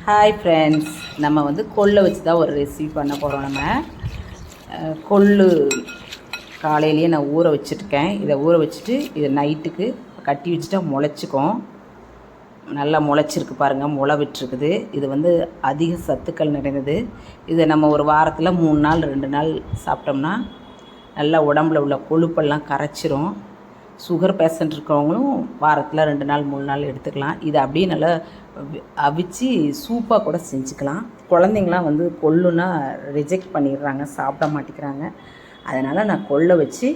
Hi friends, நம்ம வந்து கொள்ளை வச்சு தான் ஒரு ரெசிபி பண்ண போகிறோம். நம்ம கொள்ளு காலையிலேயே நான் ஊற வச்சுருக்கேன். இதை ஊற வச்சுட்டு இதை நைட்டுக்கு கட்டி வச்சுட்டா முளைச்சிக்கும். நல்லா முளைச்சிருக்கு பாருங்கள், முளை விட்டுருக்குது. இது வந்து அதிக சத்துக்கள் நிறைந்தது. இதை நம்ம ஒரு வாரத்தில் 3 நாள் 2 நாள் சாப்பிட்டோம்னா நல்லா உடம்புல உள்ள கொழுப்பெல்லாம் கரைச்சிரும். சுகர் பேஷண்ட் இருக்கவங்களும் வாரத்தில் 2 நாள் 3 நாள் எடுத்துக்கலாம். இதை அப்படியே நல்லா அவிச்சு சூப்பாக கூட செஞ்சுக்கலாம். குழந்தைங்களாம் வந்து கொள்ளுன்னா ரிஜெக்ட் பண்ணிடுறாங்க, சாப்பிட மாட்டேங்கிறாங்க. அதனால் நான் கொள்ளை வச்சு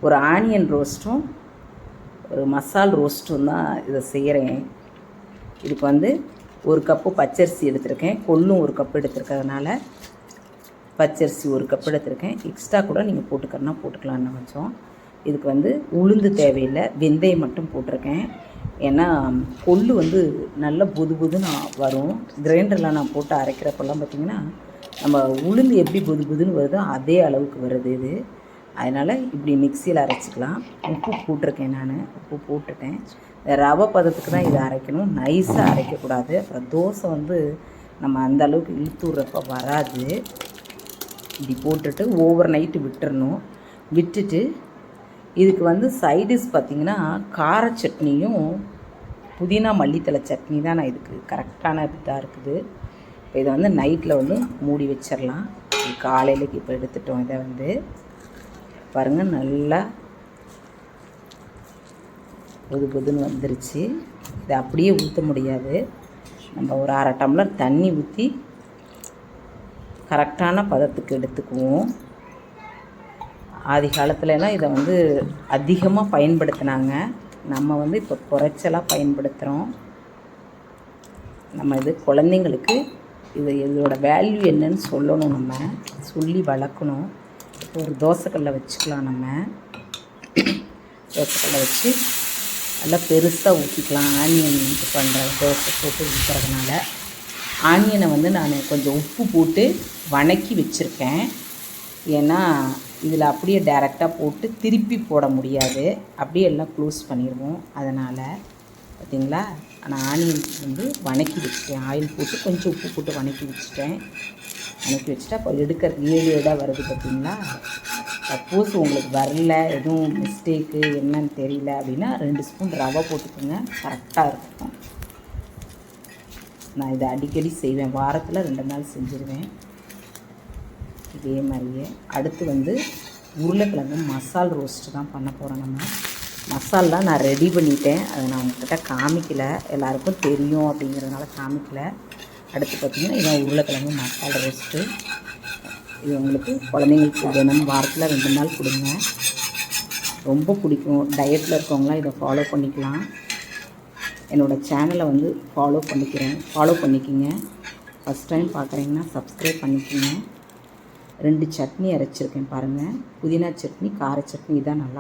ஒரு ஆனியன் ரோஸ்ட்டும் ஒரு மசால் ரோஸ்ட்டும் தான் இதை செய்கிறேன். இதுக்கு வந்து 1 கப்பு பச்சரிசி எடுத்திருக்கேன். கொள்ளும் 1 கப்பு எடுத்துருக்கிறதுனால பச்சரிசி 1 கப்பு எடுத்திருக்கேன். எக்ஸ்ட்ரா கூட நீங்கள் போட்டுக்கறனா போட்டுக்கலான்னு கொஞ்சம். இதுக்கு வந்து உளுந்து தேவையில்லை, வெந்தயம் மட்டும் போட்டிருக்கேன். ஏன்னா கொள்ளு வந்து நல்ல புது புதுன்னு வரும். கிரைண்டரில் நான் போட்டு அரைக்கிறப்பெல்லாம் பார்த்திங்கன்னா நம்ம உளுந்து எப்படி புது புதுன்னு வருதோ அதே அளவுக்கு வருது இது. அதனால் இப்படி மிக்சியில் அரைச்சிக்கலாம். உப்பு போட்டிருக்கேன், நான் உப்பு போட்டுட்டேன். ரவை பதத்துக்கு தான் இதை அரைக்கணும், நைஸாக அரைக்கக்கூடாது. அப்புறம் தோசை வந்து நம்ம அந்த அளவுக்கு இழுத்து விட்றப்ப வராது. இப்படி போட்டுட்டு ஓவர் நைட்டு விட்டுறணும். விட்டுட்டு இதுக்கு வந்து சைடிஷ் பார்த்திங்கன்னா கார சட்னியும் புதினா மல்லித்தலை சட்னி தான் நான் இதுக்கு கரெக்டான இதாக இருக்குது. இப்போ இதை வந்து நைட்டில் வந்து மூடி வச்சிடலாம். காலையிலக்கு இப்போ எடுத்துட்டோம். இதை வந்து பாருங்கள், நல்லா புது புதுன்னு வந்துருச்சு. இதை அப்படியே ஊற்ற முடியாது. நம்ம ஒரு 1/2 டம்ளர் தண்ணி ஊற்றி கரெக்டான பதத்துக்கு எடுத்துக்குவோம். ஆதி காலத்துலலாம் இதை வந்து அதிகமாக பயன்படுத்தினாங்க. நம்ம வந்து இப்போ குறைச்சலாக பயன்படுத்துகிறோம். நம்ம இது குழந்தைங்களுக்கு இதோட வேல்யூ என்னன்னு சொல்லணும், நம்ம சொல்லி வளர்க்கணும். இப்போ ஒரு தோசைக்கல்லை வச்சுக்கலாம். நம்ம தோசைக்கல்லை வச்சு நல்லா பெருசாக ஊற்றிக்கலாம். ஆனியன் இது பண்ணுற தோசை போட்டு ஊற்றுறதுனால ஆனியனை வந்து நான் கொஞ்சம் உப்பு போட்டு வணக்கி வச்சுருக்கேன். ஏன்னா இதில் அப்படியே டைரெக்டாக போட்டு திருப்பி போட முடியாது, அப்படியே எல்லாம் க்ளோஸ் பண்ணிடுவோம். அதனால் பார்த்திங்களா, நான் ஆனியன் வந்து வணக்கி வச்சுட்டேன். ஆயில் போட்டு கொஞ்சம் உப்பு போட்டு வணக்கி வச்சுட்டேன். வணக்கி வச்சுட்டா அப்போ எடுக்கிற ஏடாக வருது பார்த்திங்களா. சப்போஸ் உங்களுக்கு வரல, எதுவும் மிஸ்டேக்கு என்னன்னு தெரியல அப்படின்னா 2 ஸ்பூன் ரவை போட்டுக்கோங்க, கரெக்டாக இருக்கும். நான் இதை அடிக்கடி செய்வேன், வாரத்தில் 2 நாள் செஞ்சுருவேன் இதே மாதிரியே. அடுத்து வந்து உருளைக்கிழங்கு மசால் ரோஸ்ட்டு தான் பண்ண போகிறோம். நம்ம மசாலெலாம் நான் ரெடி பண்ணிட்டேன், அதை நான் உங்கள்கிட்ட காமிக்கல, எல்லாருக்கும் தெரியும் அப்படிங்கிறதுனால காமிக்கல. அடுத்து பார்த்திங்கன்னா இதான் உருளைக்கிழங்கு மசால் ரோஸ்ட்டு. இது உங்களுக்கு குழந்தைங்களுக்கு தினம் வாரத்தில் 2 நாள் கொடுங்க, ரொம்ப பிடிக்கும். டயட்டில் இருக்கவங்களாம் இதை ஃபாலோ பண்ணிக்கலாம். என்னோடய சேனலை வந்து ஃபாலோ பண்ணிக்கிங்க. ஃபஸ்ட் டைம் பார்க்குறீங்கன்னா சப்ஸ்கிரைப் பண்ணிக்கோங்க. 2 சட்னி அரைச்சிருக்கேன் பாருங்கள், புதினா சட்னி, கார சட்னி. இதான் நல்லா